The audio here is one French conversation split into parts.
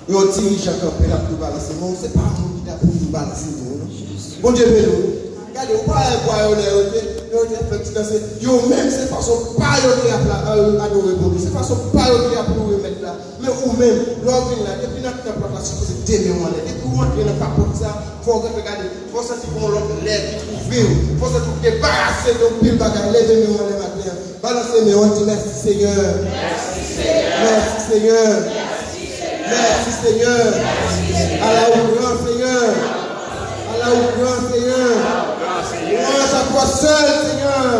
Yo tire chaque appel à tout balancer. Non, c'est pas moi qui t'a pour nous balancer. Bon Dieu, regardez, on va voir yo même c'est façon pas yo qui a adorer bon Dieu, c'est façon pas yo qui a pour remettre là. Mais ou même, l'homme là, depuis notre plantation, c'est démon là. Et pour rentrer dans pas comme ça, faut regarder, faut sentir qu'on l'autre lève, qui trouve, faut se débarrasser de pile bagarre, lever mes mains matin. Balancer mes mains, dit merci Seigneur. Merci Seigneur. Merci Seigneur. À la grand Seigneur. À la grand Seigneur. Louange à toi seul, Seigneur.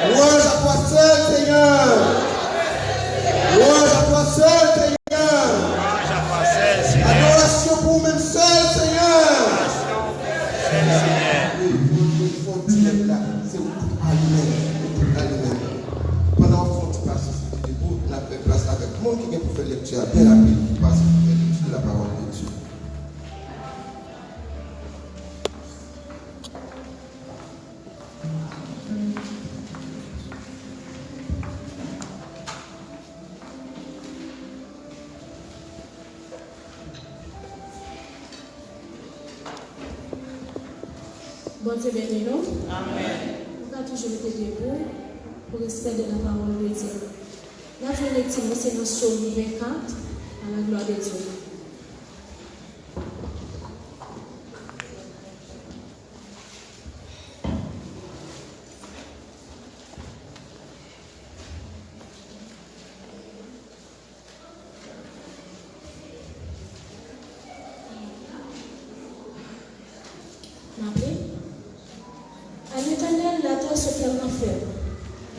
Louange à toi seul, Seigneur. Louange à toi seul, Seigneur. Adoration pour même seul, Seigneur. Oui, il faut dire là, c'est où tout allumé. Pendant qu'on se passe, c'est debout, la place avec le monde qui vient pour faire lecture, bien rapide, parce que c'est la parole de Dieu. Bon Dieu béni nous. Amen. On va toujours être debout pour respect de la parole de Dieu. La journée c'est dans Psaume 24 à la gloire de Dieu. À l'Éternel, la terre se ferme ferme.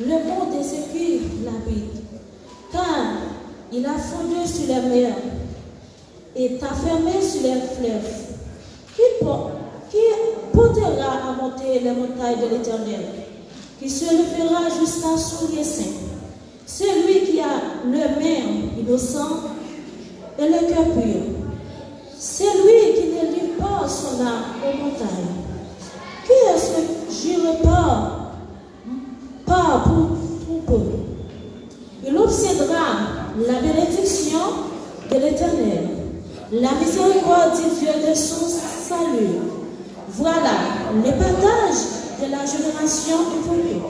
Le monde des épis l'habite. Car il a fondé sur les mers et t'a fermé sur les fleuves. Qui portera à monter les montagnes de l'Éternel? Qui se lèvera jusqu'à son lieu saint? Celui qui a le main innocent et le cœur pur. Celui qui ne livre pas son âme aux montagnes. Qui est-ce que jure pas pour peu? Il obtiendra la bénédiction de l'Éternel, la miséricorde du Dieu de son salut. Voilà le partage de la génération évoluée,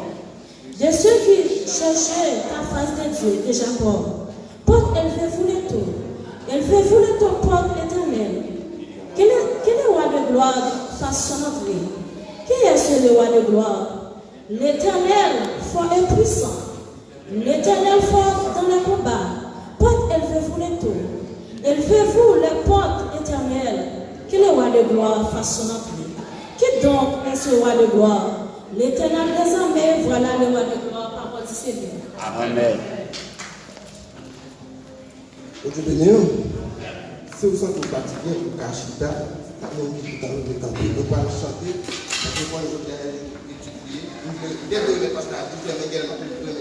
de ceux qui cherchaient la face de Dieu de Jacob. Porte, élevez-vous les tours, élevez-vous les tours, porte l'Éternel. Quel est le roi de gloire face son entrée? Qui est ce le roi de gloire? L'Éternel fort et puissant. L'Éternel fort dans le combat. Porte, élevez-vous les tours. Élevez-vous les portes éternelles. Qui est le roi de gloire face son entrée? Qui donc est ce roi de gloire? L'Éternel des armées, voilà le roi de gloire, parole du Seigneur. Amen. Dieu béni, si vous sentez fatigué, vous cachez là, vous pouvez chanter, vous pouvez étudier, dès que vous passez à 10h, vous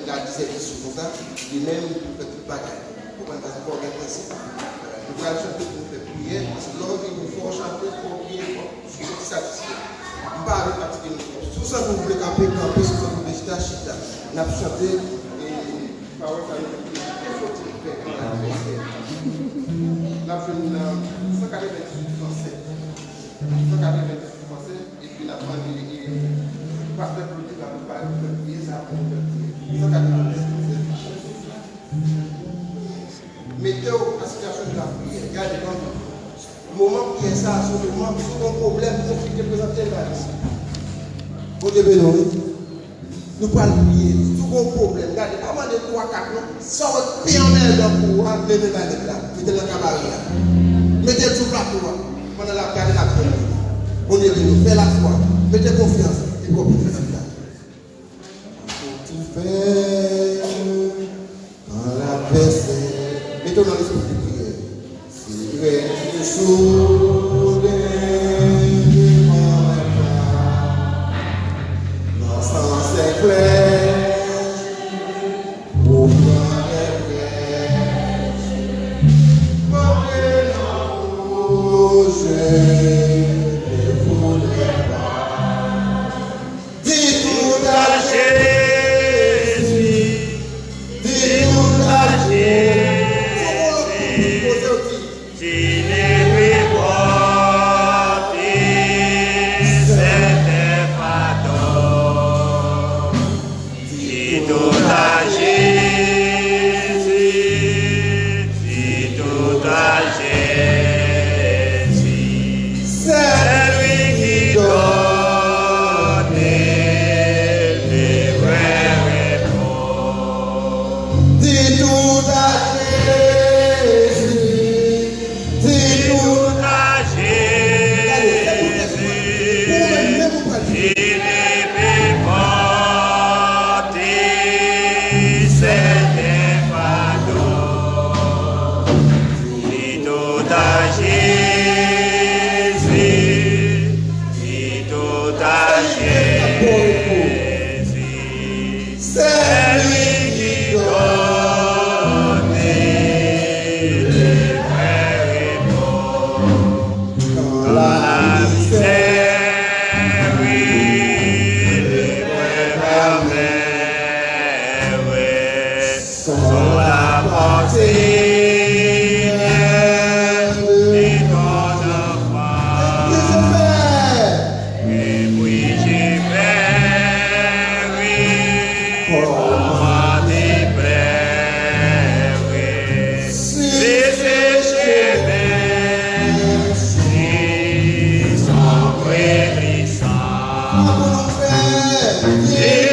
à 17h comme ça, et même vous faites tout bagaille. Vous pouvez passer pour un principe. Vous pouvez chanter pour faire prier, parce que l'homme, il faut chanter pour prier, pour être satisfait. Vous ne pouvez pas fatiguer. Tout ça, vous voulez camper, si vous voulez chita, chita. On a chanté, et parole, ça nous fait la fin 198 français. 198 français, et puis la fin du pasteur politique la plupart de prier, ça a converti. 198 mettez la situation de la prière. Regardez comme le moment où il y a ça, c'est le moment où il y a un problème, il faut qu'il présente là. Bon Dieu béni. Nous parlons de prier, tout bon problème. Regardez, pas mal de 3-4 ans, ça va être bien en l'air pour enlever les manettes là. Mettez le cabaret. Mettez tout plat pour moi. Pendant la garde la prière. Bon Dieu béni, faites la foi. Mettez confiance. Et pour plus de là. Tout faire quand la paix c'est. Mettons dans l'esprit de prière. C'est vrai, je soudain. C'est clair, pour moi je ne voudrais pas. Dis tout à Jésus, dis tout à Jésus. C'est lui qui donne les vraies réponses. Quand la misère, les vraies merveilles sont la portée. Die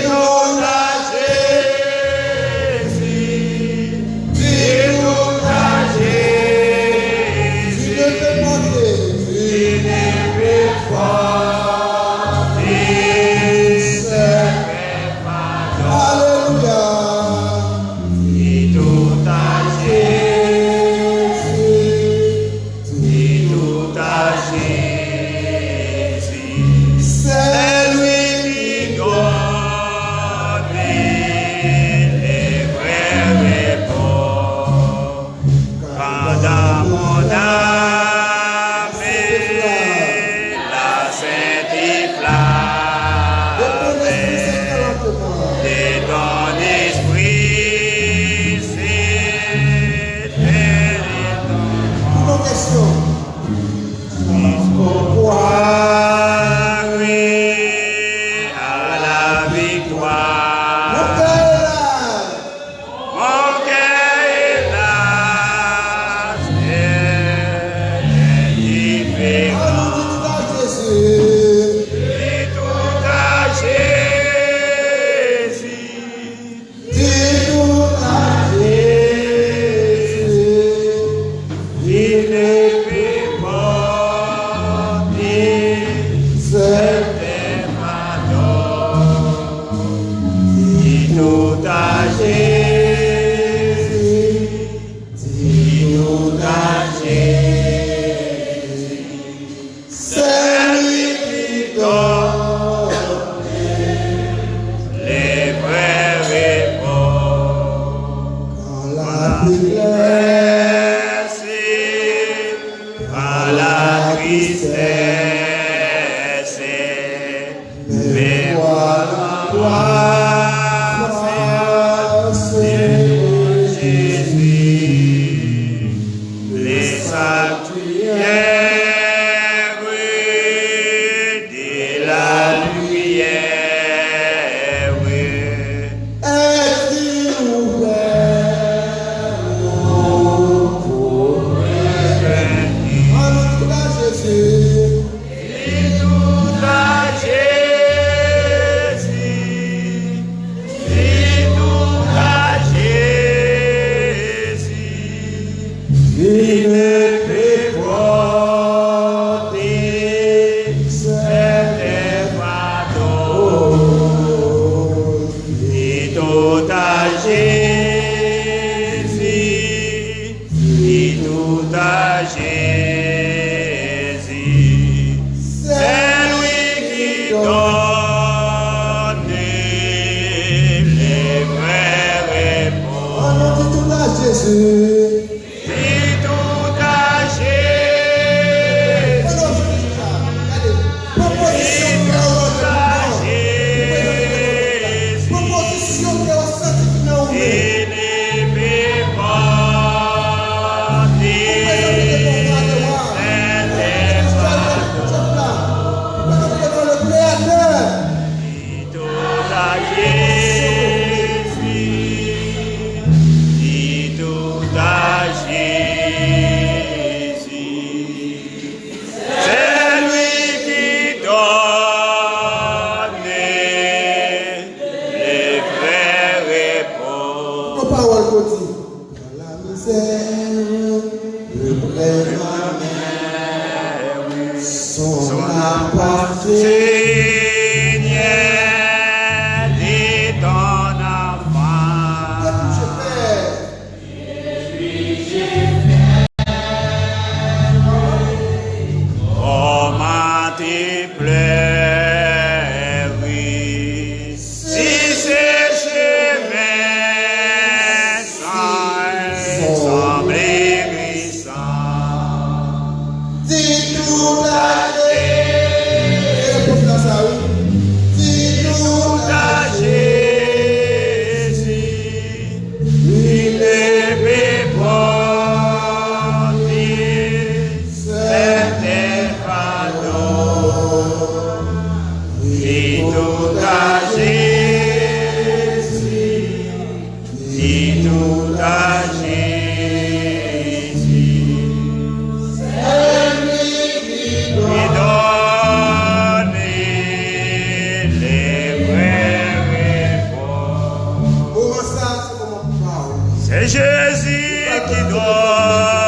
C'est Jésus qui doit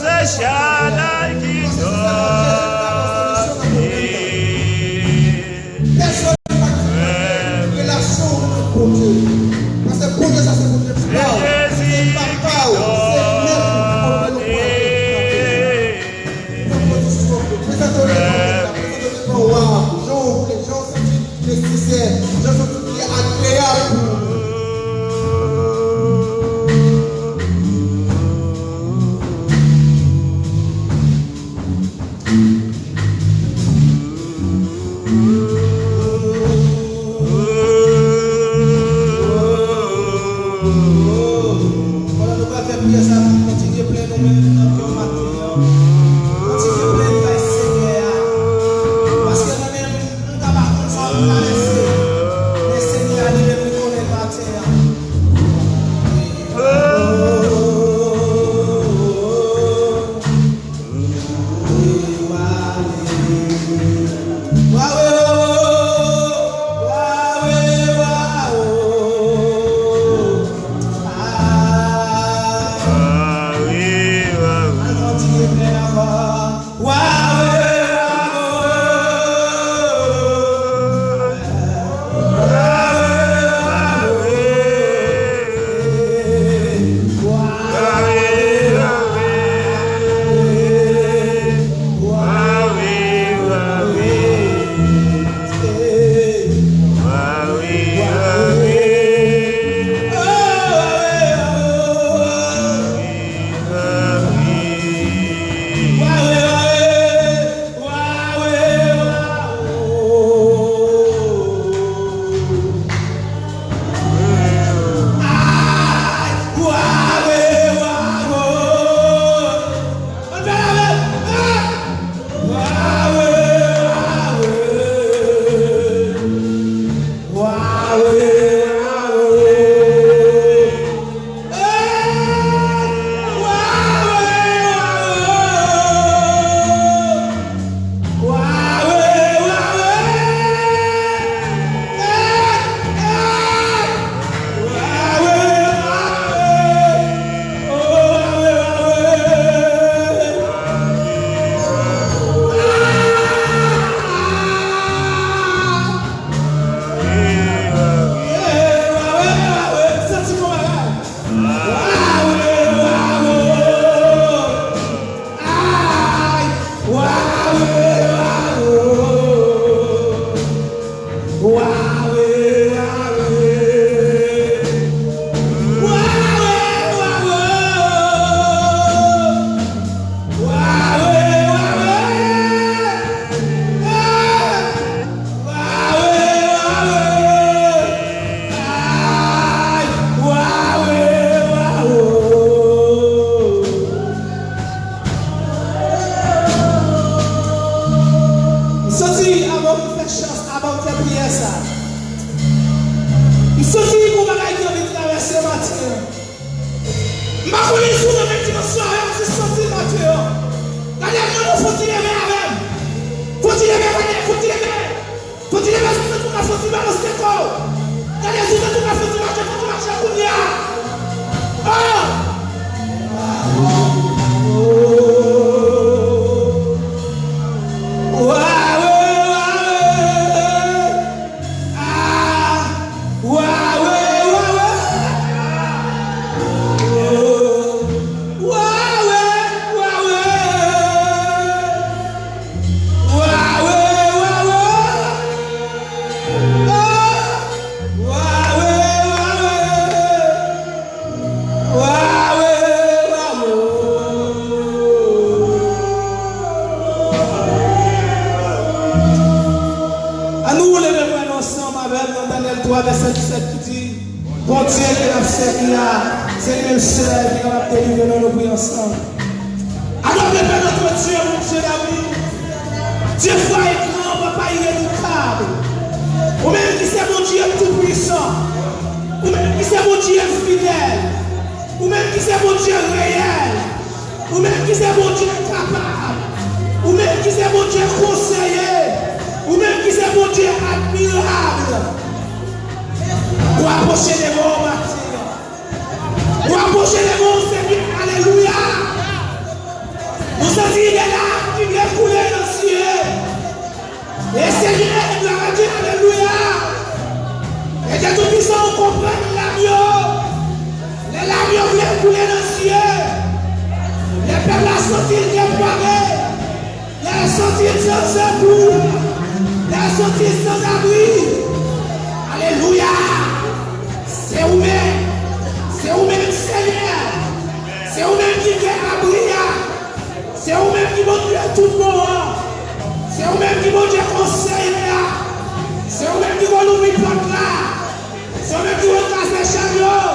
c'est Shaddai qui Ou même qui c'est mon Dieu conseiller, ou même qui c'est c'est mon Dieu admirable. Vous approchez les mots, Mathieu. Vous approchez les mots, Seigneur. Alléluia. Vous sentez les larmes qui viennent couler dans le ciel. Et Seigneur, gloire à Dieu, alléluia. Et que tout puissant comprenne l'agneau. Les larmes viennent couler dans le ciel. Les pères la sentir dépoirés. Les sentir sans secours. Les sentir sans abri. Alléluia. C'est vous-même. C'est vous-même, Seigneur. C'est vous-même qui fait abri. C'est vous-même qui m'ont tué tout le monde. C'est vous-même qui m'ont dit conseil. C'est vous-même qui vont ouvrir la porte là. C'est vous-même qui vont casser les chariots.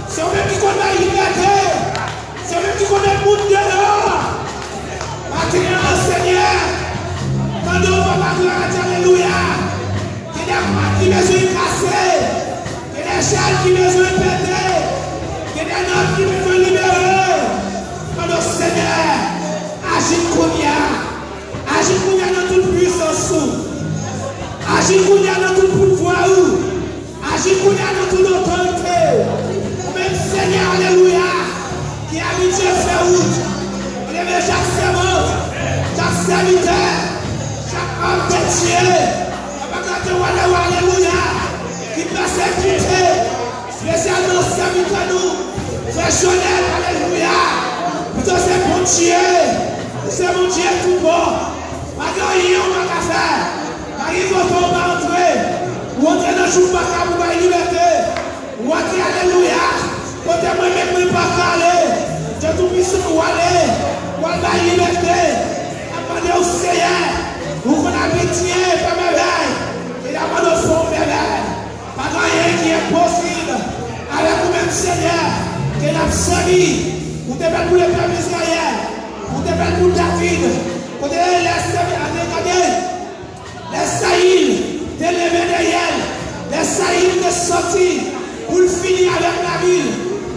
C'est vous-même qui connaît la liberté. C'est vous-même qui connaît le monde dehors. Maintenant, Seigneur, quand nous papa gloire à Dieu, alléluia. Qu'il y a des mains qui besoin de casser. Qu'il y a des châles qui besoin de péter. Qu'il y a des notes qui besoin de libérer. Quand Seigneur, agis dans toute puissance. Agis dans tout pouvoir. Agis dans toute autorité. Même Seigneur, alléluia, qui a mis Dieu fait route. On aime chaque servante, chaque serviteur, chaque homme de Dieu. Alléluia, qui persécute, spécialement serviteur nous. Frère Jonel, alléluia. Plutôt c'est mon Dieu. C'est mon Dieu tout bon. Malgré rien, on va faire. Malgré votre on va entrer. Ou entrer dans le jour pour la liberté. Ou entrer, alléluia. Côté moi-même, pas aller. Dieu tout-puissant, ou aller. Ou aller la liberté. Apprenez au Seigneur. Vous connaissez pitié, pas mes veilles. Et la main de fond, mes veilles. Pas rien qui est possible. Avec vous-même, Seigneur. Que n'a servi. Vous devez pour les pères d'Israël. Vous devez pour David. Vous devez les saïls de lever derrière. Les saïls de sortir. Pour finir avec la ville.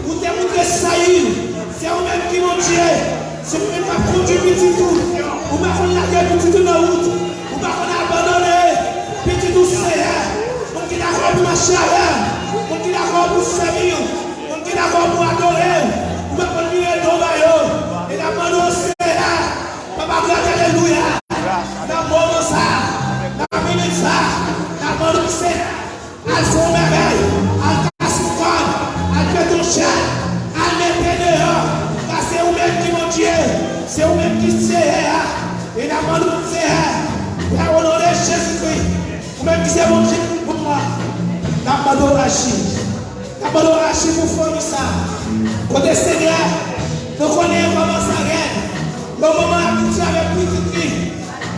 Vous devez montrer saïls. C'est vous-même qui m'ont Dieu. C'est vous-même qui a produit petit tout. Vous m'avez la guerre petit tout dans la route. Vous m'avez abandonné. Petit tout Seigneur. Vous qui d'accord pour marcher avec. Vous qui d'accord pour servir. Vous qui d'accord pour adorer. Vous m'avez mis le dos. Et la main au Seigneur. Papa, alléluia. La main ça. La minute ça. La main au Seigneur. Elle fait merveille. Elle casse le corps. Elle fait ton chat. Elle met dehors. Parce que c'est vous-même qui m'ont Dieu. C'est vous-même qui Seigneur. Et la main au Seigneur. Pour honorer Jésus-Christ. Vous-même qui c'est mon Dieu pour moi. La main au Rachid. La main au Rachid pour faire ça. Côté Seigneur. Nous connaissons comment ça règne. Le moment habitué avec petite fille.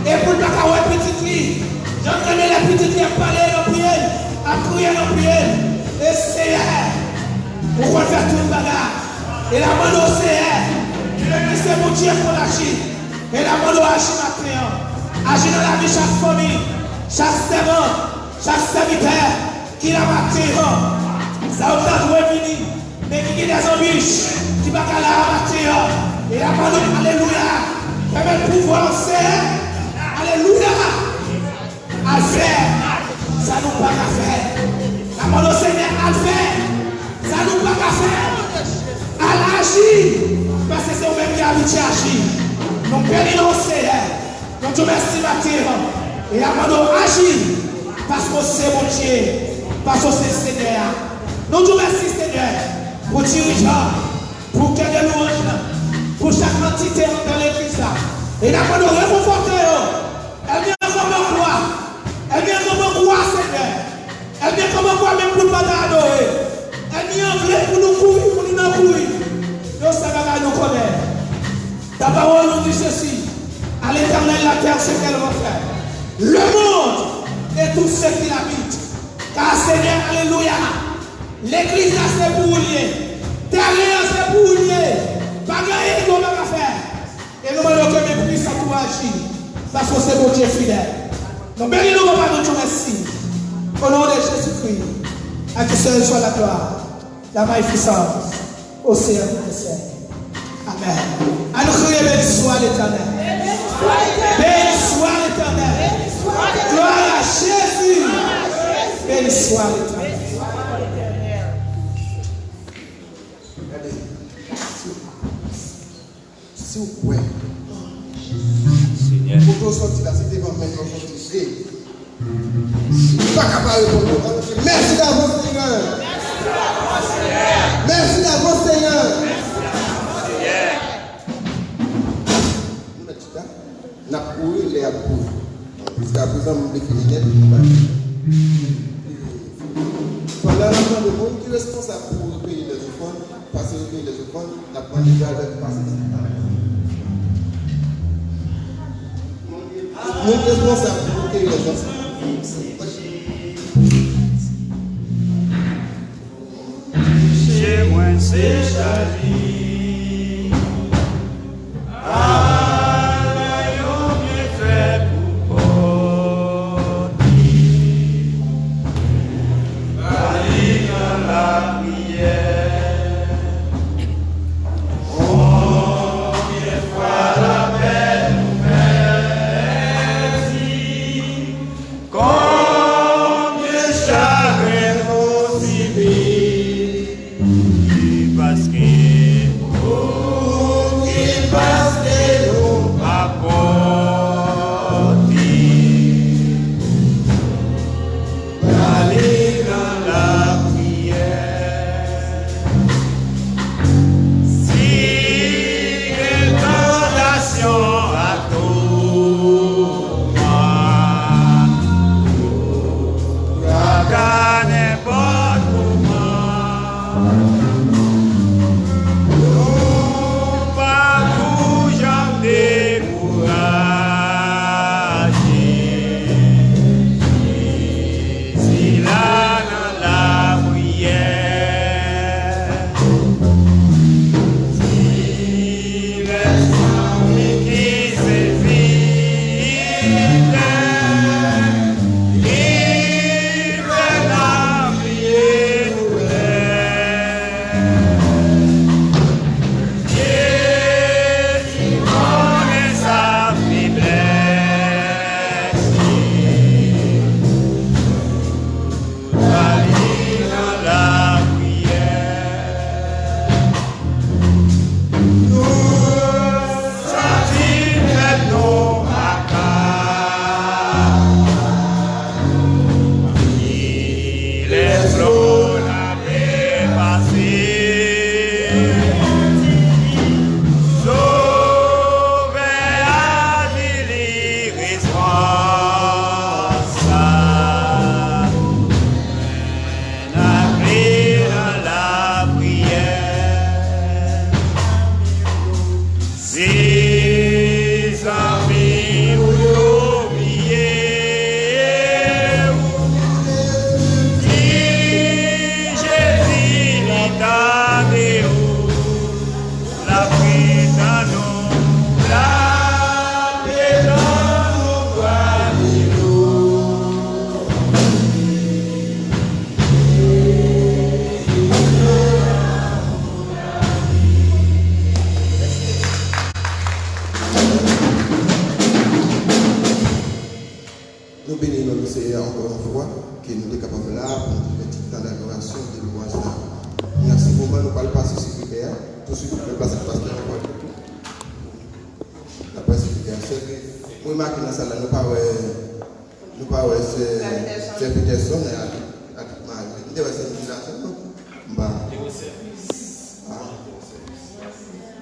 Et pour ne pas avoir petite fille, j'entendais la petite fille parler dans la prière, à crier dans la prière. Et Seigneur, pourquoi faire tout le bagarre? Et la main au Seigneur, c'est mon Dieu pour l'agir. Et la main au agir maintenant. Agir dans la vie de chaque famille, chaque servant, chaque serviteur qui l'a maintenant. Ça vous a revenu, mais qui est des embûches. Qui va à la matière et la parole, alléluia, permet le pouvoir, Seigneur, alléluia, à faire, ça nous pas qu'à faire. La parole au Seigneur, à faire, ça nous pas qu'à faire. À l'agir, parce que c'est vous-même qui a habitué à agir. Donc, bénissons, Seigneur, donc je remercie matière et la parole agir, parce que c'est mon Dieu, parce que c'est Seigneur. Donc, je remercie, Seigneur, pour dirigeant. Pour qu'il y ait des louanges, pour chaque entité dans l'église. Et la bonne réconforter. Elle vient comme quoi. Elle vient comme quoi, Seigneur. Elle vient comme quoi, même pour ne pas adorer. Elle vient en vrai pour nous courir, pour nous en courir. Donc ça va nous connaître. Ta parole nous dit ceci. À l'éternel, la terre, c'est qu'elle va faire. Le monde et tout ce qui l'habite. Car Seigneur, alléluia. L'église là, c'est pour lier. Derrière, c'est pour lier. Pas gagner, nous va faire. Et nous allons que mes prix, ça tout agir. Parce que c'est mon Dieu fidèle. Donc, bénis-nous, papa, nous te remercie. Au nom de Jésus-Christ, à qui seul soit la gloire, la magnificence, au Seigneur des cieux. Amen. À nous crier, béni soit l'Éternel. Béni soit l'Éternel. Gloire à béni soit l'Éternel. Regardez, si vous pouvez, pour sortir là, c'était comme maintenant sortir. Pas capable de répondre. Merci d'avance, Seigneur. Merci d'avance, Seigneur. Nous avons couru les approuves. Jusqu'à présent, nous définissons net. Pendant la fin du monde, qui est responsable pour recueillir les offrandes, passer recueillir les offrandes, nous avons déjà passer. Nous sommes responsables pour recueillir les offrandes. Chez moi, c'est Charlie.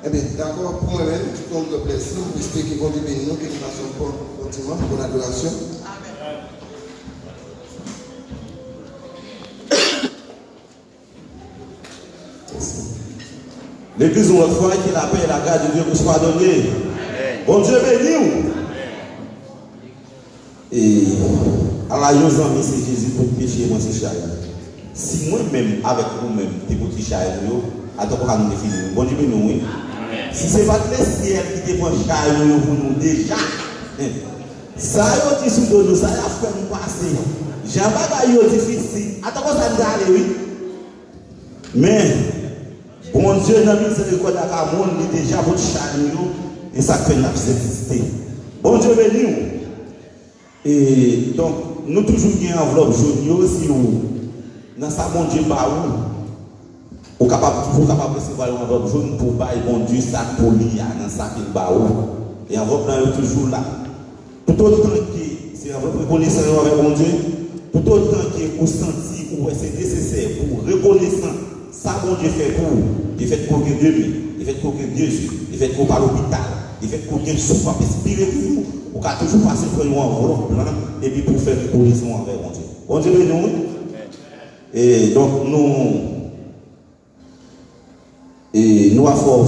Eh bien, d'accord, pour moi-même, tout compte de plaisir, puisque qui vont bénir nous, que nous fassons continuellement pour l'adoration. L'église où on croit que la paix et la grâce de Dieu vous soient données. Bon Dieu béni. Et à la Yosan, c'est Jésus pour pécher, moi c'est cher. Si moi-même, avec vous-même, t'es pour pécher, à toi, pour nous définir. Bon Dieu béni, oui. Si ce n'est pas le ciel qui te prend cher pour nous déjà, ça a été sous nous, ça a fait nous passer. J'ai un bagage difficile. Attends, ça nous aller, oui. Mais, bon Dieu, dans le miséricorde à monde, il est déjà votre chagrin et ça fait une exister. Bon Dieu béni. Et donc, nous toujours une enveloppe jaune si vous dans ça bon Dieu pas où toujours capable de recevoir une enveloppe jaune pour bailler bon Dieu ça pour lui dans ça qu'il ba où et enveloppe là est toujours là tout autant que c'est enveloppe reconnaissance avec bon Dieu tout autant que vous sentez ou c'est nécessaire pour reconnaissance ça bon Dieu fait pour vous il fait pour que Dieu il fait pour que Jésus il fait pour par l'hôpital il fait pour que souffre inspiré pour vous on va toujours passer pour une enveloppe blanc et puis pour faire une collision avec mon Dieu. Bon Dieu, nous. Et donc, nous avons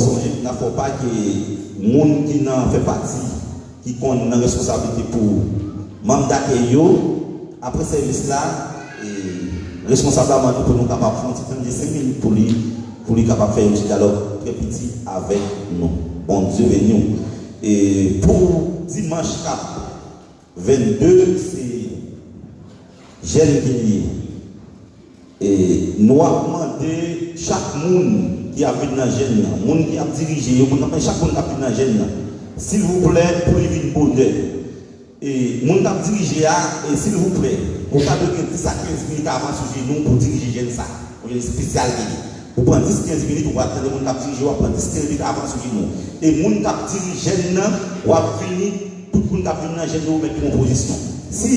pas que les gens qui n'en fait partie, qui ont une responsabilité pour mandat après ce service là, responsablement pour nous capables de faire 5 minutes pour lui capable de faire un petit dialogue très petit avec nous. Bon Dieu, nous. Et pour dimanche 22, c'est jeune qui et nous avons demandé chaque monde qui a vu dans jeune, monde qui a dirigé, chaque monde qui a vu dans jeune, s'il vous plaît, pour vivre bonheur. Et monde qui a dirigé, et s'il vous plaît, au cas de 10 à 15 minutes avant sur nous pour diriger jeune ça, pour une spéciale. Vous prenez 10-15 minutes, vous attendez le monde qui a dirigé, vous prenez 10-15 minutes avant sur nous. Et le monde qui a dirigé, vous venir, tout le monde qui a venu dans jeune, vous mettre en position. Si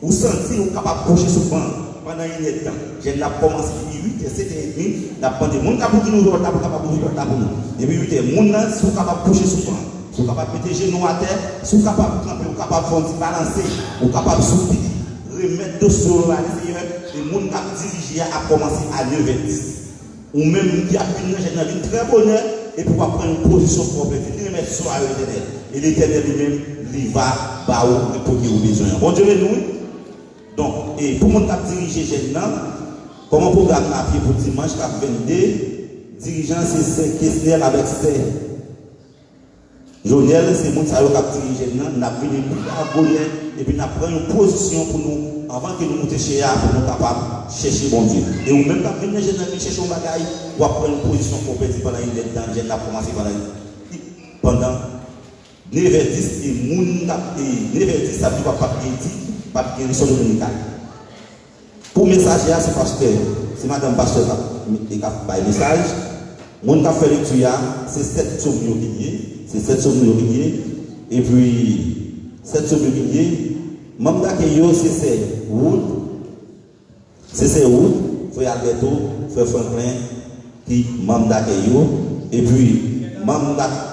vous sentez vous capable de coucher sur le banc pendant une heure de temps, j'ai commencé depuis 8 h 7 h 30, d'après des gens qui ont nous capable de bouger pour nous. Depuis 8 h, les gens sont capables de coucher sur le banc, sont capables de mettre les genoux à terre, sont capables de camper, sont capables de balancer, sont capables de souffler, remettre de sur la Seigneur. Les gens qui ont dirigé à commencer à 9 h 10. Ou même qui a fini dans une très bonne heure et pour prendre une position propre, il remettre sur l'éternel. Et l'éternel lui-même, il va répondre aux besoins. Bon Dieu, nous. Donc, et pour mon cap diriger jeune, comme un programme à pied pour dimanche 22, dirigeant c'est 5 questionnaires avec 7. Journal, c'est mon salaire cap diriger jeune, n'a venu à bonheur et puis n'a pris une position pour nous avant que nous montions chez eux pour nous capables de chercher bon Dieu. Et ou même quand nous venons chercher un bagage, ou prendre une position pour perdre pendant une dette dans jeune, n'a commencé pendant 9h10 et moun 9h10 ça ne va pas papier mission dominicale. Pour messager, c'est parce que c'est madame pasteur qui a fait message. Mon qui a fait lecture, c'est 7 souvenirs qui est. C'est 7 souvenirs qui est. Et puis, 7 souvenirs qui est. Même d'accueillir, c'est Wood. C'est Wood. Frère Alberto, frère Franklin, qui membre d'accueillir. Et puis, membre d'accueil.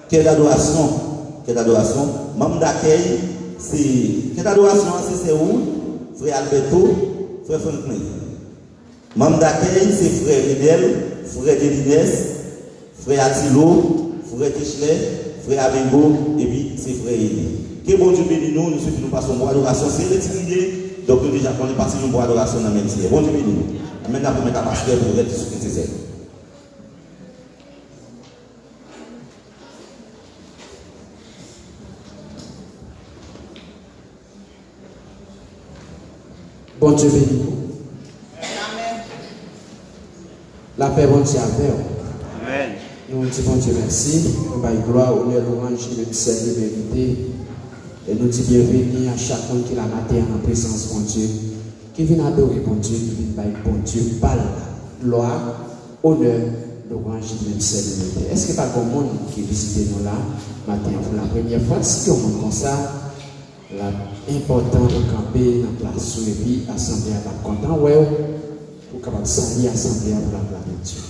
Quelle adoration. Membre d'accueil. Quelle adoration, c'est où? Frère Alberto, frère Franklin. Membre d'accueil, c'est frère Ridel, frère Delines, frère Attilo, frère Tichelet, frère Abengo, et puis c'est frère Eli. Que bon Dieu bénisse nous, nous souhaitons nous passer un bois d'adoration. C'est l'éternité, donc nous déjà qu'on est passé un bois d'adoration dans le même ciel. Bon Dieu bénisse nous. Maintenant, pour mettre à pasteur pour être ce que c'est. Bon Dieu bénis nous. La paix, bon Dieu, avec vous. Amen. Nous disons bon Dieu merci. Nous baillons gloire, honneur, louange, le salut, vérité. Et nous disons bienvenue à chacun qui la matin en présence, bon Dieu, qui vient adorer, bon Dieu, qui vient bailler, bon Dieu, parle, gloire, honneur, louange, le salut, vérité. Est-ce qu'il n'y a pas de monde qui visite nous là, matin pour la première fois? Si on monte comme ça, l'important de camper dans la place et puis assemblée à la content ouais pour capable saluer assemblée à la place de Dieu.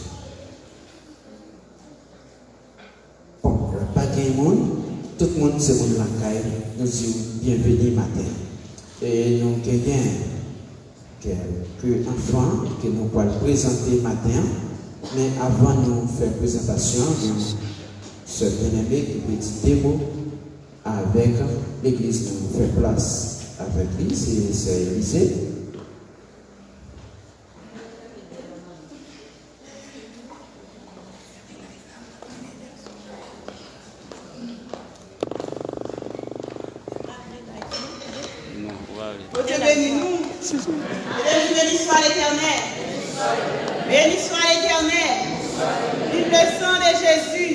Bon, pas de monde, tout le monde c'est monde la caille, nous disons bienvenue matin. Et nous gagnons quelques enfants que nous allons présenter matin, mais avant de nous faire présentation, nous sommes bien-aimés qui peut dire des mots avec l'église, nous fait place avec lui, c'est Élysée. Dieu bénisse nous. Béni soit l'Éternel. Béni soit l'Éternel. Vive le sang de Jésus.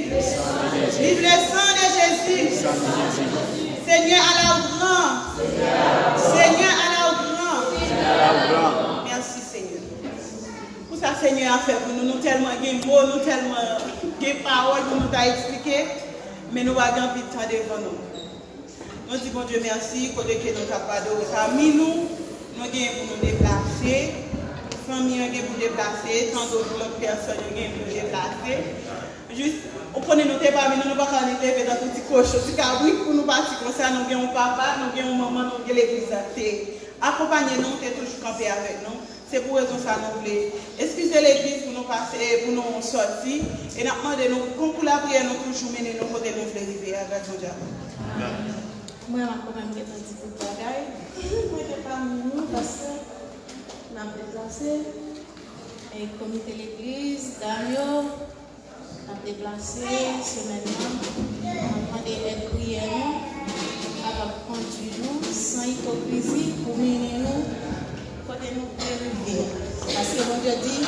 Vive le sang de Jésus. Seigneur à la grande. à faire pour nous. Nous tellement de mots, nous tellement de paroles pour nous expliquer, mais nous avons envie de temps devant nous. Nous disons, bon Dieu, merci, côté que nous avons pas de parmi nous, nous avons pour nous déplacer, famille pour nous déplacer, tant d'autres personnes pour nous déplacer. Juste, on connaît nos parmi nous, nous ne pouvons pas lever dans un petit cochon, petit cabri pour nous partir comme ça, nous avons un papa, nous avons un maman, nous avons l'église. Accompagnez-nous, c'est toujours camper avec nous. C'est pour raison ça nous voulons. Excusez l'église pour nous passer, pour nous sortir. Et nous demandons, pour la prière, nous toujours mener nos côtés, nous voulons arriver avec son Dieu. Moi, quand même, je suis un petit peu de bagaille. Moi, je ne pas nous parce que nous avons déplacé. Et le comité de l'église, Daniel, nous avons déplacé semaine-là. Nous avons demandé l'aide prière, à conduire nous, sans hypocrisie, pour mener nous, côté nous arriver. Parce que mon Dieu dit,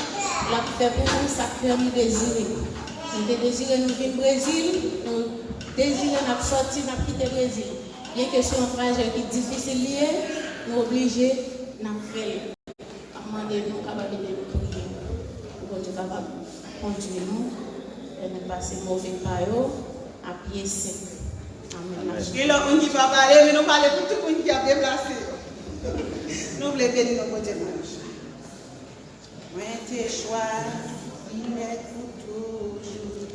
la fait pour nous, ça fait nous désirer. Nous désirons nous venir au Brésil, nous désirons nous sortir, nous quitter le Brésil. Bien que ce soit un trajet qui est difficile, nous sommes obligés de faire. Demandez-nous capables de nous prier. Pour Dieu capable de conduire nous et nous passer mauvais paillots à pied sec. Amen. Et là, on ne va pas parler, mais nous parlons pour tout le monde qui a déplacé. Nous voulons bénir notre Dieu. Moi, tes choix, il est pour toujours.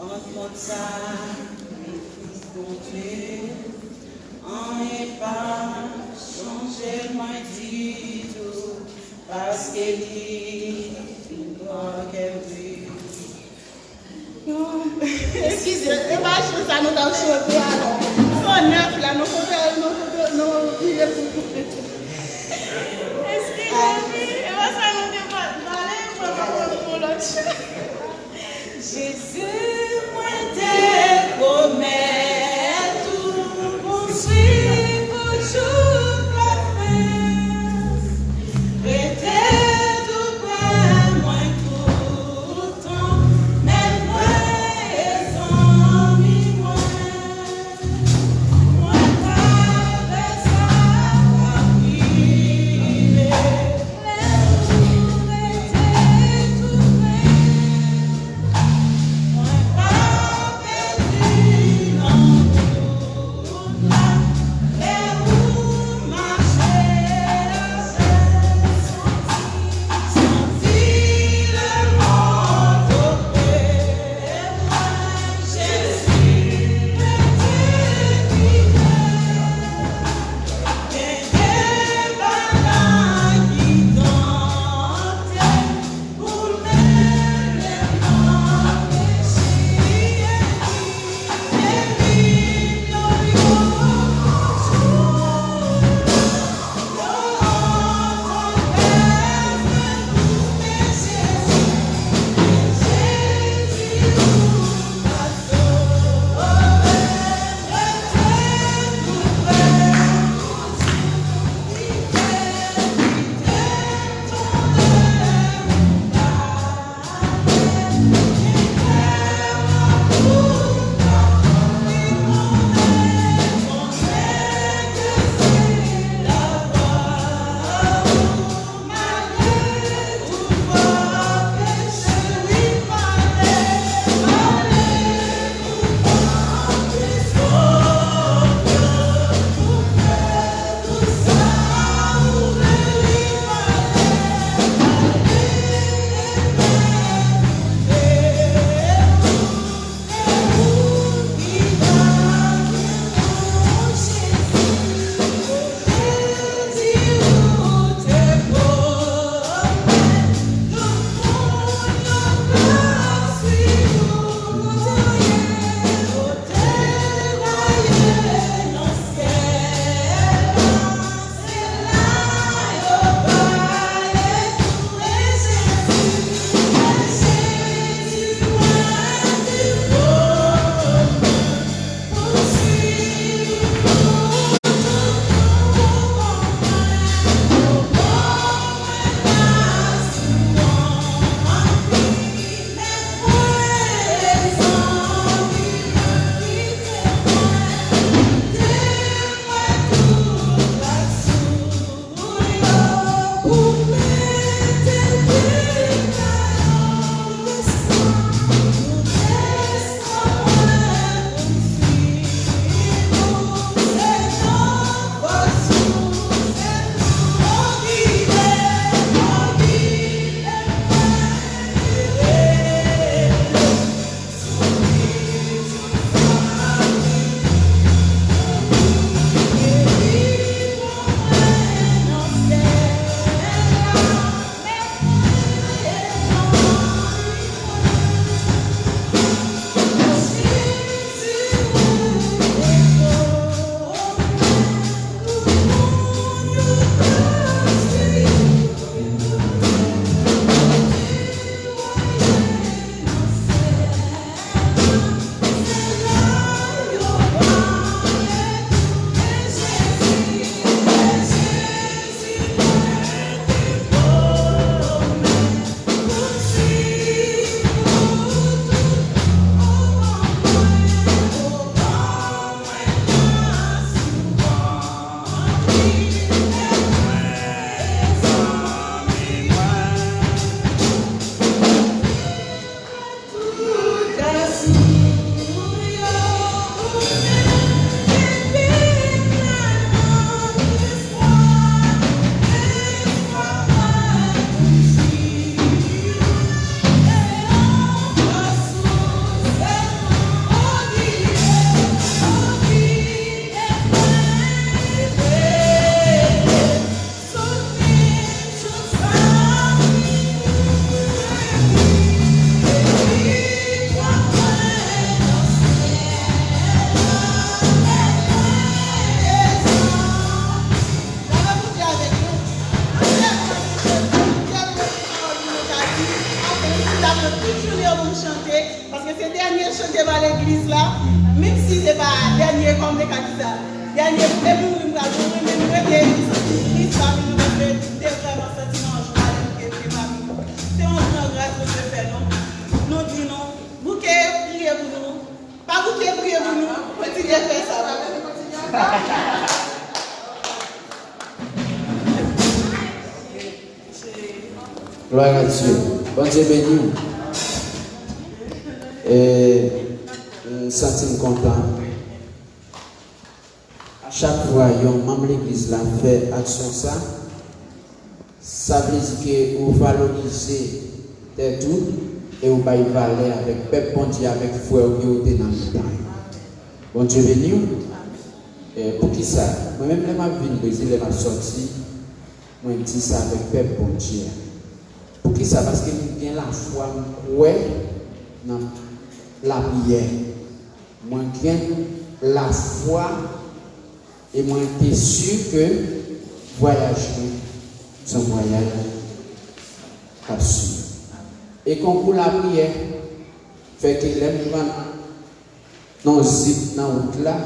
Entre ça, mes fils de Dieu. On n'est pas changé, moi, du tout. Parce qu'il dit, il doit qu'elle vit. Excusez, c'est pas chose ça nous avons chanté alors. Son neuf là, nous pouvons prier pour vous. Excusez-moi, ça nous débat pour l'autre. Jésus, moi t'es promets, tout construit pour tout parfait. Restez tout près, moi tout le temps, même moi et sans mi moi. on est qu'à dire ça. Dernier, et nous, nous avons même l'histoire, nous avons vraiment sentiment joie, c'est un grand grâce que je fais, non? Nous disons non, bouquet, priez pour nous. Pas bouquet, priez pour nous. Continuez à faire ça. Gloire à Dieu. Bon Dieu béni. Et nous nous sentons contents. À chaque fois, un membre de l'église là fait action ça veut dire que vous valorisez tout et vous baillez valeur avec peuple bon Dieu, avec foi qui est dans le temps. Bon Dieu béni. Et pour qui ça? Moi-même, je suis venu Brésil, je suis sorti, je dis ça avec peuple bon Dieu. Pour qui ça? Parce que nous avons la foi, ouais, dans la prière. Moi, j'ai la foi et moi, je suis sûr que voyager, c'est un voyage absolu. Et quand pour la prière, fait que les gens dans zip dans route là,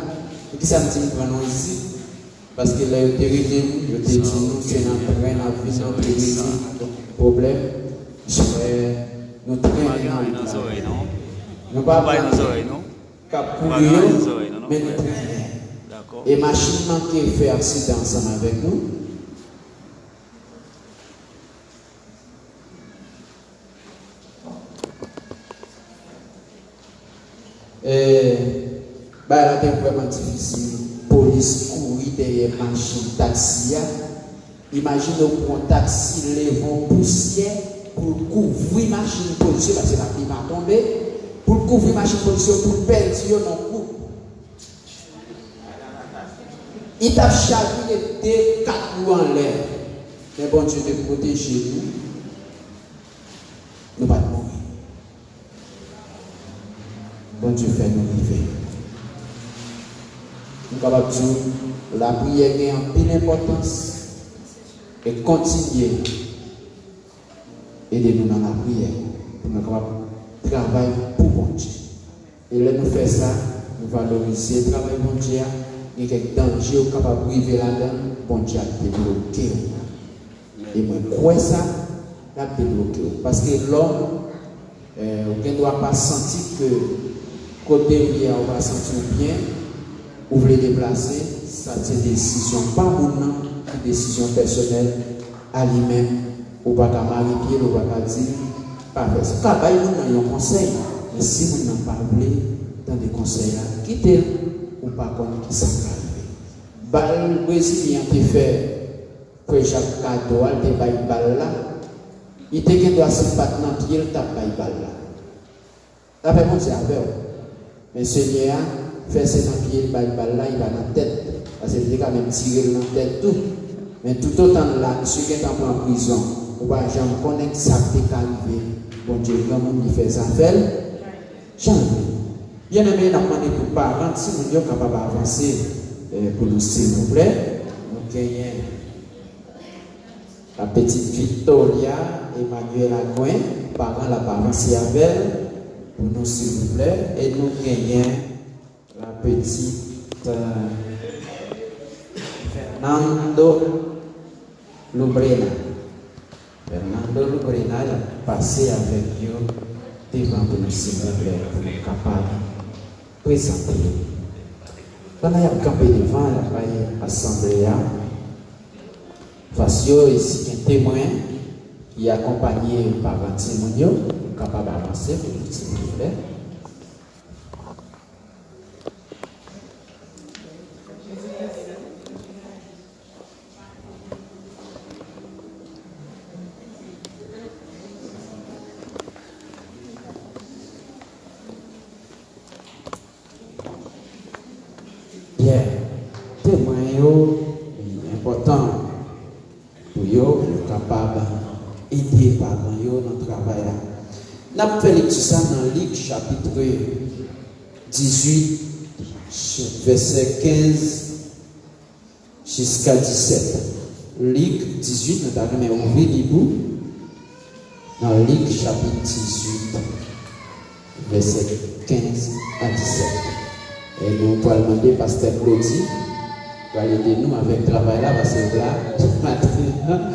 et qui ça me dit prendre un zip parce que là il était réglé, il était dit nous c'est dans train la vie dans l'église problème, nous traînons nous pas cap courir mais nous traînons. Et machine qui fait accident ensemble avec nous. Là, c'est vraiment difficile. Police courir derrière machine, taxi. Imaginez pour un taxi, les vents poussière pour couvrir machine policière parce que la pluie va tomber. Pour couvrir machine policière, pour perdre non coup. Il t'a chargé de 4 roues en l'air. Mais bon Dieu de protéger nous. Nous ne pas mourir. Bon Dieu fait nous vivre. Nous sommes capables de dire la prière a une pile d'importance et continuer aider-nous dans la prière pour nous capables de travailler pour bon Dieu. Et là nous faisons ça, nous valorisons le travail bon Dieu. Il y a quelques dangers capables de vivre là-dedans, bon Dieu a débloqué. Et moi, je crois ça, il a débloqué. Parce que l'homme ne doit pas sentir que côté où on va sentir bien, ou voulez déplacer, ça c'est une décision pas maintenant, une décision personnelle à lui-même, ou pas qu'à marier, ou pas qu'à dire, pas faire ça. Quand il y a un conseil, mais si vous n'avez pas voulu dans des conseils là, quittez ou pas connaître qui s'en arrive. Le Brésilien qui fait que Jacques Cadeau, il te baille balle là, il te doit se battre dans le pied, il tape baille balle là. La personne c'est avec vous. Mais Seigneur, fait ses dans le pied, il balle balle là, il va dans la tête. Parce qu'il quand même tirer dans la tête tout. Mais tout autant là, monsieur qui est en prison, ou pas jamais connaître ça qui est arrivé. Bon Dieu, comment il fait ça fait? Jamais. Bien aimé, nous demandons pour les parents, si nous sommes capables d'avancer pour nous, s'il vous plaît. Nous gagnons la petite Victoria, Emmanuel Agouin, parents la avancé avec elle, pour nous, s'il vous plaît. Et nous gagnons la petite Fernando Lubrena. Fernando Lubrena a passé avec Dieu devant nous, s'il vous plaît, pour nous capables de présenter. Quand il y a campé devant l'assemblée, Fasio ici un témoin qui est accompagné par un témoignage, capable d'avancer pour nous, s'il vous plaît. Bien, témoin important pour eux, capable d'aider les parents dans le travail. Nous avons fait ça dans Luc chapitre 18, verset 15 jusqu'à 17. Luc 18, nous avons ouvert les bouts dans Luc chapitre 18, verset 15 à 17. Et nous pouvons demander Pasteur Claudie pour aider nous avec le travail là, parce que là, matin,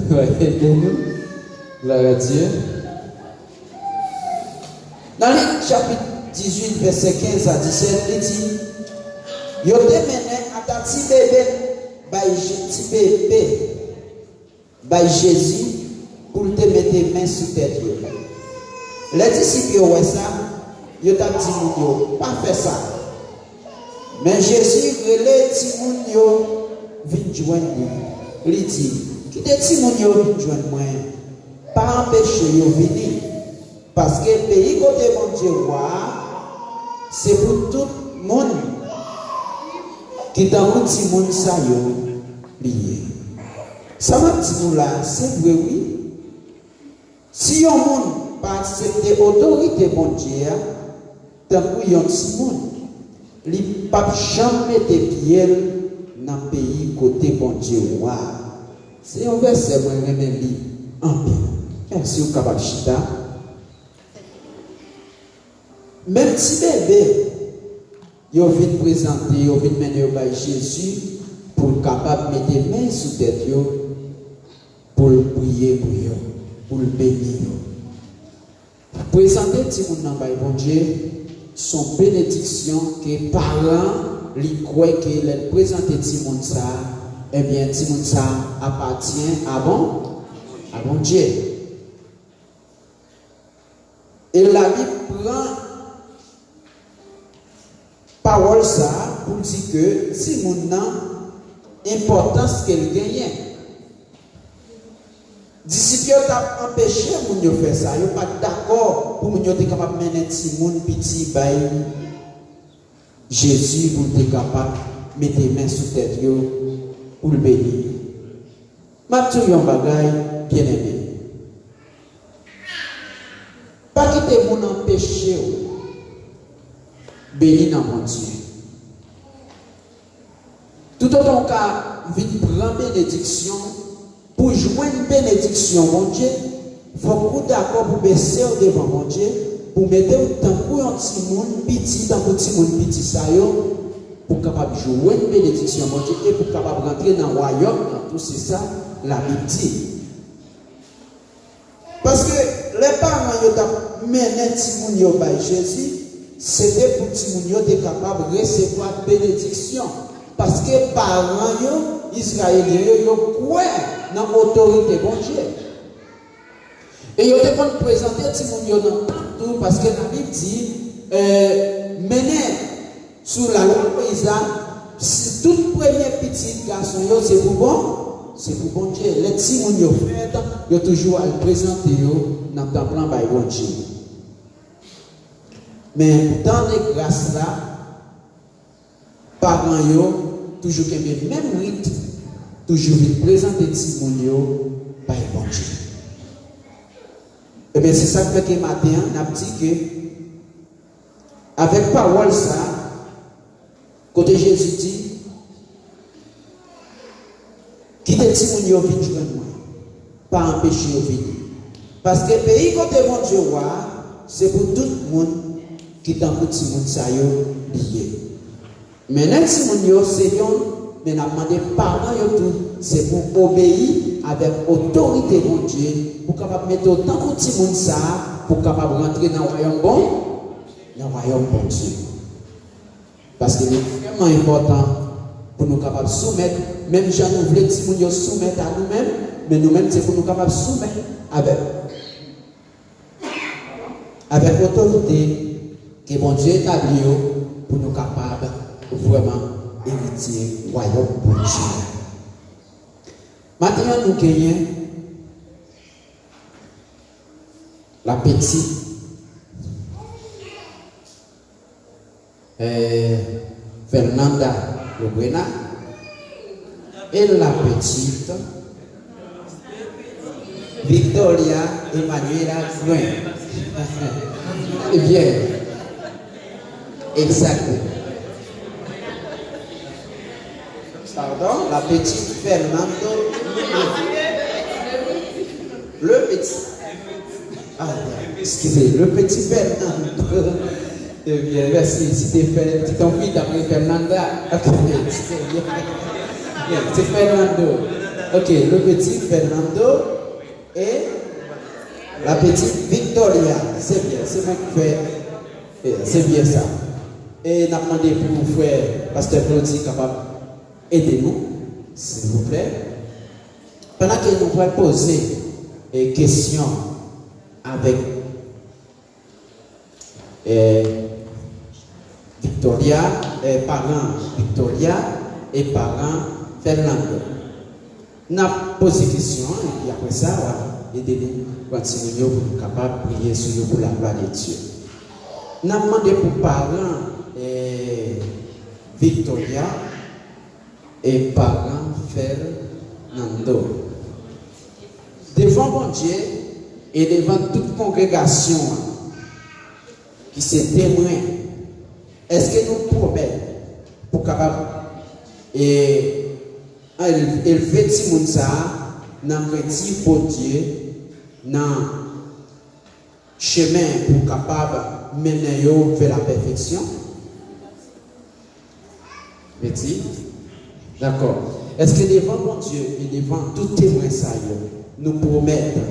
va aider nous. Gloire à Dieu. Dans le chapitre 18, verset 15 à 17, il dit, yo te mené à ta petit bébé, by Jésus, pour te mettre les mains sous tête. Les disciples, ouais ça, yo t'a dit, yo, pas faire ça. Mais Jésus, relève Timoun yo, vient joindre nous. Il dit, qui te Timoun yo, vient joindre moi, pas empêcher yo venir. Parce que le pays côté mon Dieu, c'est pour tout le monde qui dans le petit monde ça yo lié. Ça m'a dit nous là, c'est vrai oui. Si un monde pas accepter l'autorité mon Dieu, tant que un petit monde, il ne peut jamais mettre pieds dans le pays côté mon Dieu. C'est un verset moi je lire en bien. Est-ce que vous capable chita? Même si bébé, ils viennent présenter, ils viennent mener au bail Jésus pour capable mettre les mains sous tête, pour le prier pour eux, pour le bénir. Présenter Timoun dans le bon Dieu, son bénédiction que parents lui croient que les présenter Timoun ça, eh bien Timoun ça appartient à bon Dieu. Et la Bible prend parole ça pour dire que si mon importance qu'elle gagne. Disciples ont empêché mon de faire ça, ils sont pas d'accord pour mon être capable de mener Timoun petit bail Jésus pour être capable de mettre les mains sous tête pour le bénir. Ma tout yon bagay bien aimé. Pas quitter mon empêcher béni dans mon Dieu. Tout autant qu'à vite prendre bénédiction, pour jouer une bénédiction, mon Dieu, il faut que vous d'accord pour baisser devant mon Dieu, pour mettre autant pour un petit monde petit, dans un petit monde petit, ça pour capable jouer une bénédiction, mon Dieu, et pour capable rentrer dans le royaume, dans tout ça, la Bible dit. Parce que les parents ont mené petit monde par Jésus, c'était pour petit monde être capable de recevoir bénédiction. Parce que parents Israéliens croient dans l'autorité de bon Dieu. Et ils ont présenté petit monde partout parce que la Bible dit mener sous la loi paysanne, si tout premier petit garçon c'est pour bon Dieu. Les petits monde ils ont toujours à le présenter dans le plan by bon Dieu. Mais dans les grâces là, parents toujours le même rite, toujours présenter petit monde by bon Dieu. Et bien c'est ça que fait que matin, on a dit que avec parole ça, côté Jésus dit, quittez petit monde vite joindre moi, pas empêcher de venir. Parce que le pays côté mon Dieu c'est pour tout le monde qui est dans le petit monde ça lié. Maintenant si mon Dieu c'est mais n'a demandé parents c'est pour obéir avec autorité mon Dieu pour capable mettre autant de petit monde ça pour capable rentrer dans le royaume bon Dieu. Parce que c'est vraiment important pour nous capables de soumettre, même si nous voulons petit monde soumettre à nous-mêmes, mais nous-mêmes c'est pour nous capables de soumettre avec autorité que mon Dieu établit pour nous capables vraiment héritier royaume pour Dieu. Maintenant, nous gagnons la petite Fernanda Lobuena et la petite Victoria Emmanuela Gouin. Eh bien, exactement. Pardon, la petite Fernando. Le petit. Ah, excusez, le petit Fernando. Eh bien, merci. Si ton fils d'après Fernanda. Ok, c'est bien. Bien, c'est Fernando. Ok, le petit Fernando et la petite Victoria. C'est bien, c'est moi qui fais. C'est bien ça. Et n'a demandé pour vous frère, pasteur Claudie, capable d'aider nous, s'il vous plaît. Pendant que nous allons poser des questions avec Victoria, parents Victoria et parents Fernando. Nous avons posé des questions et puis après ça, aidez-nous continuer pour nous capables de prier sur nous pour la gloire de Dieu. Nous avons demandé pour parents Victoria et parents Fernando. Devant mon Dieu et devant toute congrégation qui se témoin, est-ce que nous promettons pour capable élever tout le monde ça dans le pour Dieu, dans le chemin pour capable mener vers la perfection? Petit? D'accord. Est-ce que devant mon Dieu et devant tout témoin ça, nous promettons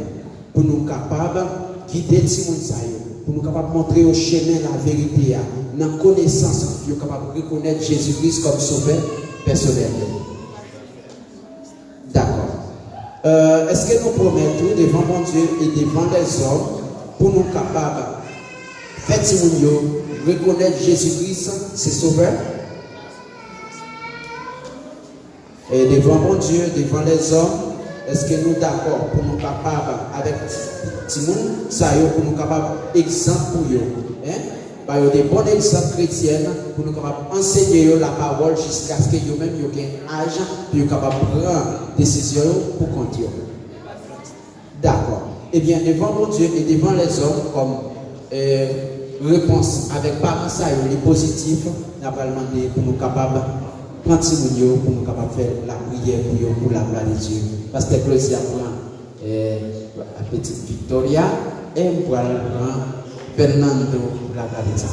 pour nous capables de guider tout le monde ça, pour nous capables de montrer au chemin la vérité, dans la connaissance, pour nous capables de reconnaître Jésus-Christ comme sauveur personnel? D'accord. Est-ce que nous promettons devant mon Dieu et devant les hommes pour nous capables de faire reconnaître Jésus-Christ, c'est sauveur? Et devant mon Dieu, devant les hommes, est-ce que nous d'accord pour nous capables avec tout le monde, ça pour nous capables exemple pour eux, hein? Des bons exemples chrétiens pour nous capables enseigner la parole jusqu'à ce que eux-mêmes aient un âge pour être capables de prendre des décisions pour continuer. D'accord. Eh bien, devant mon Dieu et devant les hommes, comme réponse avec parents ça les positifs, nous avons demandé pour nous capables prendre pour nous capables de faire la prière pour la gloire de Dieu. Parce que Claudie apprend la petite Victoria et voilà Fernando pour la gloire de Dieu.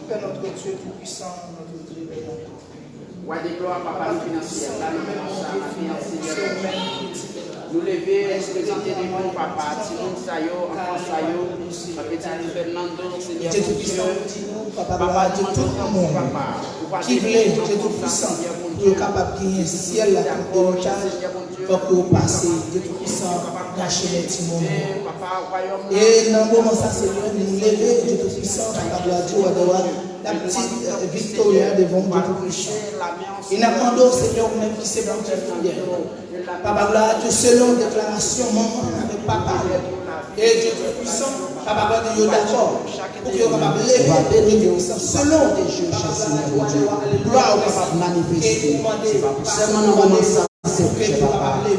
Père notre Dieu tout-puissant, notre Dieu béni. Roi des gloires, papa financier, là nous venons ça, nous lever, présenter des bons papa, Timon Sayo, enfant Sayo, petit Fernando, Seigneur Dieu tout-puissant, papa, Dieu tout le monde, qui voulait, Dieu tout-puissant, pour être capable de gagner le ciel, la héritage, pour que vous passez, Dieu tout-puissant, cacher les Timon. Et dans le moment ça, Seigneur, nous lever, Dieu tout-puissant, papa, Dieu, la petite Victoria devant Dieu tout-puissant. Et nous demandons, Seigneur, même qui c'est bon Dieu fidèle. Papa, gloire, Dieu, selon déclaration, maman, avec papa. Et Dieu tout-puissant, papa, Dieu, d'accord. Pour que vous lever, Dieu tout-puissant, selon des jeux, Seigneur, Dieu. Gloire, papa, manifester. Seulement, nous demandons ça. Nous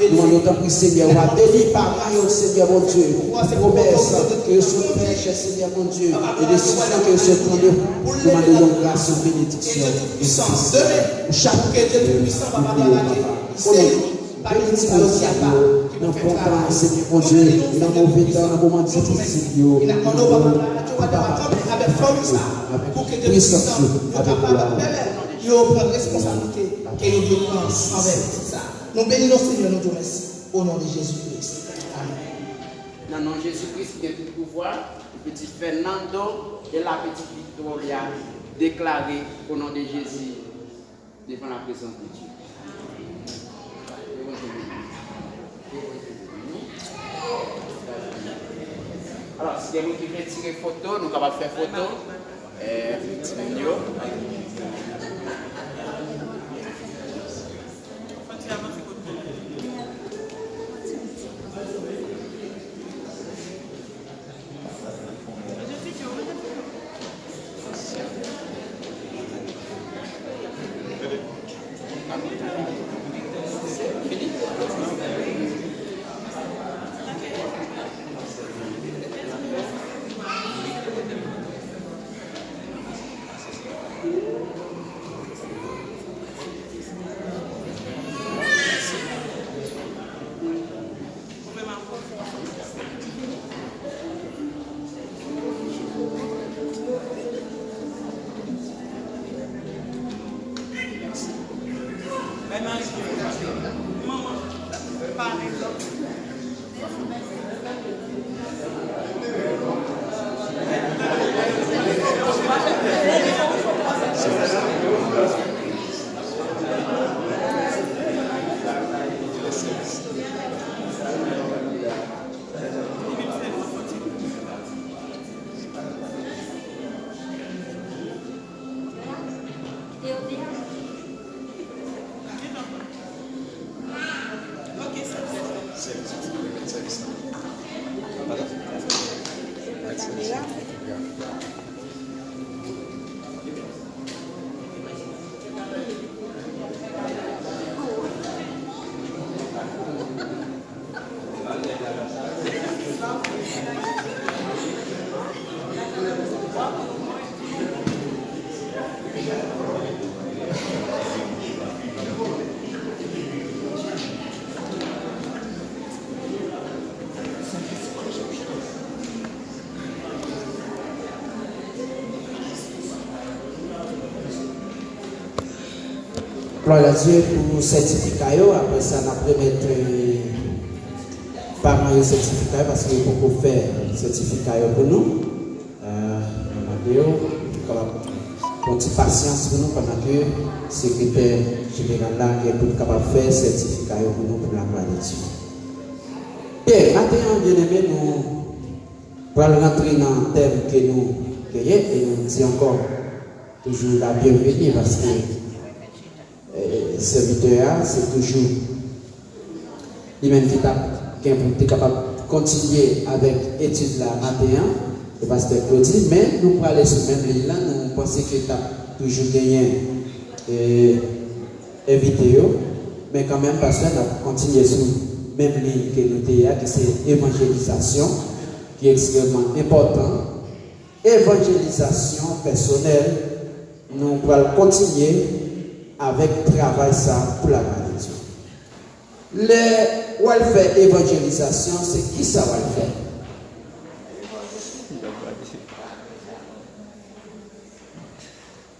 demandons que Seigneur, on va bénir par nous, Seigneur mon Dieu. Promesse que je sois cher, Seigneur mon Dieu. Et décision que je prends, nous demandons grâce et bénédiction. Chaque puissant, papa, c'est dans le bon temps, Seigneur mon Dieu, dans le mauvais temps, dans le moment difficile, avec force, pour que Dieu puissance, avec gloire. Nous prenons responsabilité que nous devons prendre avec ça. Nous bénissons Seigneur, nous te remercions au nom de Jésus-Christ. Amen. Dans le nom de Jésus-Christ, qui a tout pouvoir, le petit Fernando et la petite Victoria déclarés au nom de Jésus devant la présence de Dieu. Alors, si quelqu'un qui veut tirer photo, nous sommes capables de faire photo. Vidéo. Maman, par exemple. Gloire à Dieu pour le certificat. Après ça, on a mettre parents le certificat parce qu'il faut qu'on faire le certificat pour nous. On a une petite patience pour nous pendant que le secrétaire général là est pour capable faire le certificat pour nous pour la gloire de Dieu. Et maintenant, bien aimé, nous allons rentrer dans le thème que nous gagnons et nous disons encore toujours la bienvenue parce que serviteur, c'est toujours lui-même qui est capable de continuer avec l'étude là matin, le pasteur Claudie, mais nous pour aller sur le même ligne là, nous pensons que tu as toujours gagné invité, mais quand même, pasteur, nous avons continué sur la même ligne que nous avons, que c'est évangélisation, qui est extrêmement important. Évangélisation personnelle, nous allons continuer avec travail ça pour la maladie. Le welfare évangélisation, c'est qui ça va le faire?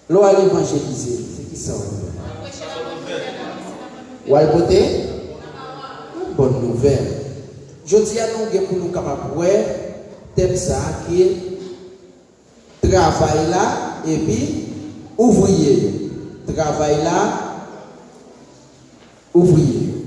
L'on va évangéliser, c'est qui ça va le faire? Ou à côté? Bonne nouvelle. Je dis à nous pour nous capables de thème ça qui est travail là et puis ouvrier. Travail là, ouvrier.